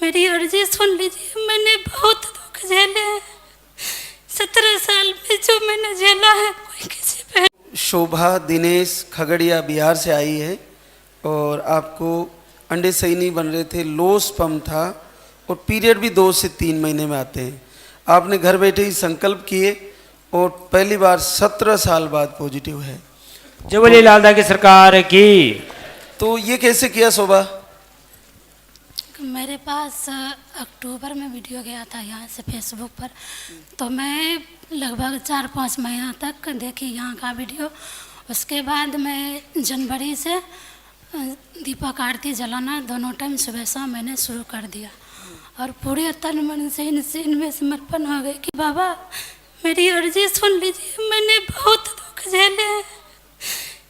मेरी अर्जी सुन लीजिए। मैंने बहुत दुख झेले हैं। 17 साल में जो मैंने झेला है कोई किसी पे। शोभा दिनेश खगड़िया बिहार से आई है और आपको अंडे सही नहीं बन रहे थे, लो स्पर्म था और पीरियड भी 2 से 3 महीने में आते हैं। आपने घर बैठे ही संकल्प किए और पहली बार 17 साल बाद पॉजिटिव है। जय बोले लालदा की सरकार की। तो ये कैसे किया शोभा? मेरे पास अक्टूबर में वीडियो गया था यहाँ से फेसबुक पर, तो मैं लगभग 4-5 महीना तक देखी यहाँ का वीडियो। उसके बाद मैं जनवरी से दीपक आरती जलाना दोनों टाइम सुबह शाम मैंने शुरू कर दिया और पूरे तन मन से इनमें समर्पण हो गए कि बाबा मेरी अर्जी सुन लीजिए। मैंने बहुत दुख झेले हैं।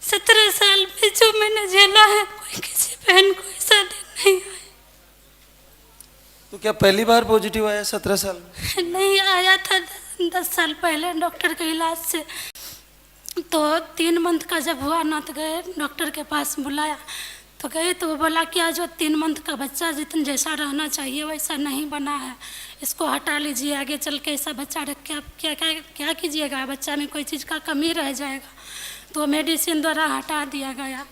17 साल में जो मैंने झेला है कोई किसी बहन को ऐसा दिन नहीं आया। तो क्या पहली बार पॉजिटिव आया 17 साल में? नहीं आया था 10 साल पहले डॉक्टर के इलाज से। तो 3 मंथ का जब हुआ ना तो गए डॉक्टर के पास बुलाया, तो गए तो वो बोला कि आज जो 3 मंथ का बच्चा जितना जैसा रहना चाहिए वैसा नहीं बना है, इसको हटा लीजिए। आगे चल के ऐसा बच्चा रख के आप क्या क्या क्या कीजिएगा, बच्चा में कोई चीज़ का कमी रह जाएगा। तो मेडिसिन द्वारा हटा दिया गया।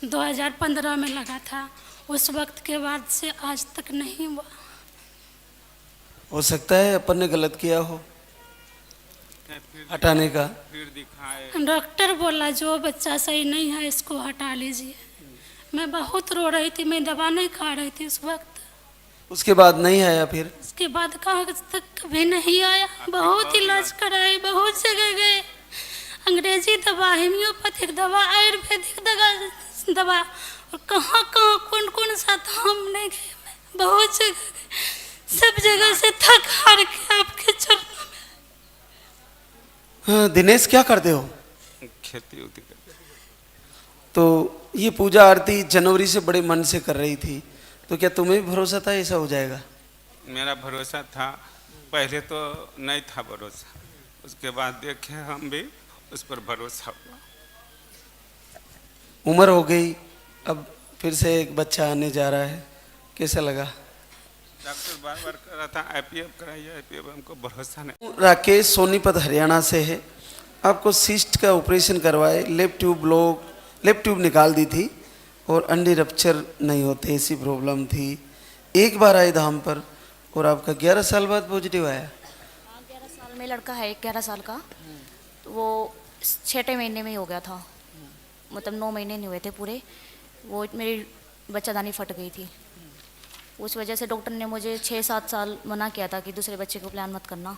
2015 में लगा था। उस वक्त के बाद से आज तक नहीं हुआ। हो सकता है अपन ने गलत किया हो हटाने का। डॉक्टर बोला जो बच्चा सही नहीं है इसको हटा लीजिए। मैं बहुत रो रही थी, मैं दवा नहीं खा रही थी उस वक्त। उसके बाद नहीं आया फिर? उसके बाद कहाँ तक कभी नहीं आया। बहुत इलाज कराए, बहुत जगह गए, अंग्रेजी दवा, होम्योपैथिक दवा, आयुर्वेदिक दवा और कहाँ कहाँ कौन कौन सा धाम नहीं गए। मैं बहुत जगह गए, सब जगह से थक हार के आपके चरणों में। हाँ, दिनेश क्या करते हो? खेती होती करते। तो ये पूजा आरती जनवरी से बड़े मन से कर रही थी, तो क्या तुम्हें भी भरोसा था ऐसा हो जाएगा? मेरा भरोसा था, पहले तो नहीं था भरोसा, उसके बाद देखे हम भी उस पर भरोसा हुआ। उम्र हो गई, अब फिर से एक बच्चा आने जा रहा है, कैसा लगा? डॉक्टर बार बार कह रहा था आईपीएफ कराइए, आईपीएफ, हमको भरोसा नहीं। राकेश सोनीपत हरियाणा से है। आपको सिस्ट का ऑपरेशन करवाए, लेफ्ट ट्यूब निकाल दी थी और अंडे रप्चर नहीं होते ऐसी प्रॉब्लम थी। एक बार आए धाम पर और आपका 11 साल बाद पॉजिटिव आया। हाँ, 11 साल में लड़का है, 11 साल का। तो वो 6 महीने में ही हो गया था, मतलब 9 महीने नहीं हुए थे पूरे। वो मेरी बच्चादानी फट गई थी। उस वजह से डॉक्टर ने मुझे 6-7 साल मना किया था कि दूसरे बच्चे को प्लान मत करना।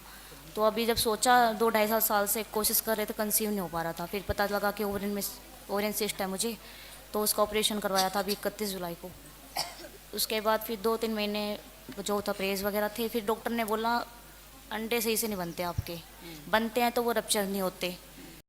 तो अभी जब सोचा 2-2.5 साल से कोशिश कर रहे थे, कंसीव नहीं हो पा रहा था। फिर पता लगा कि ओवरियन सिस्ट है मुझे, तो उसका ऑपरेशन करवाया था अभी 31 जुलाई को। उसके बाद फिर 2-3 महीने जो था परहेज वगैरह थे। फिर डॉक्टर ने बोला अंडे सही से नहीं बनते आपके, बनते हैं तो वो रप्चर नहीं होते।